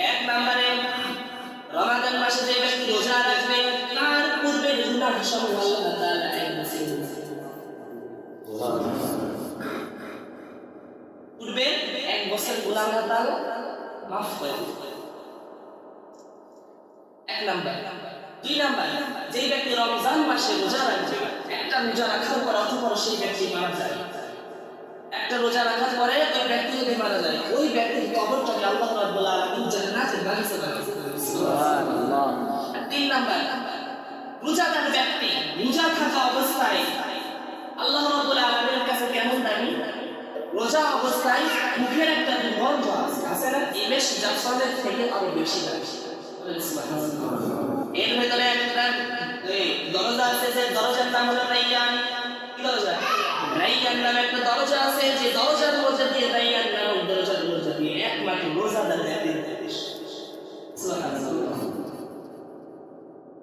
এক নম্বরে রমাদান মাসে যে ব্যক্তি রোজা রাখবে তার পূর্বের গুনাহ সব আল্লাহ তাআলা পূর্বে এক বছর গুনাহ আল্লাহ তাআলা মাফ করে দেন। এক নাম্বার। দুই নাম্বার, যে ব্যক্তি রমজান মাসে রোজা রাখবে, একটা রোজা রাখার পর অথবা সেই ব্যক্তি মারা যায়, একটা রোজা রাখার পরে ওই ব্যক্তি যদি মারা যায়, ওই ব্যক্তির কবরটাকে আল্লাহ রাব্বুল আলামিন জান্নাতের বাগিচা বানিয়েছেন। সুবহানাল্লাহ। তিন নাম্বার, রোজাদার ব্যক্তি রোজা থাকা অবস্থায় আল্লাহ রাব্বুল আলামিনের কাছে কেমন দামি? রোজা অবস্থায় মুখের একটা দুর্গন্ধ আছে না, এই বেশি জাফরানের থেকে আরো বেশি দামি। এর ভিতরে একটা দরজা আছে, যে দরজার নাম হলো রাইয়ান। কি দরজা? রাইয়ান নামে একটা দরজা আছে, যে দরজার মধ্যে দিয়ে রাইয়ান নামে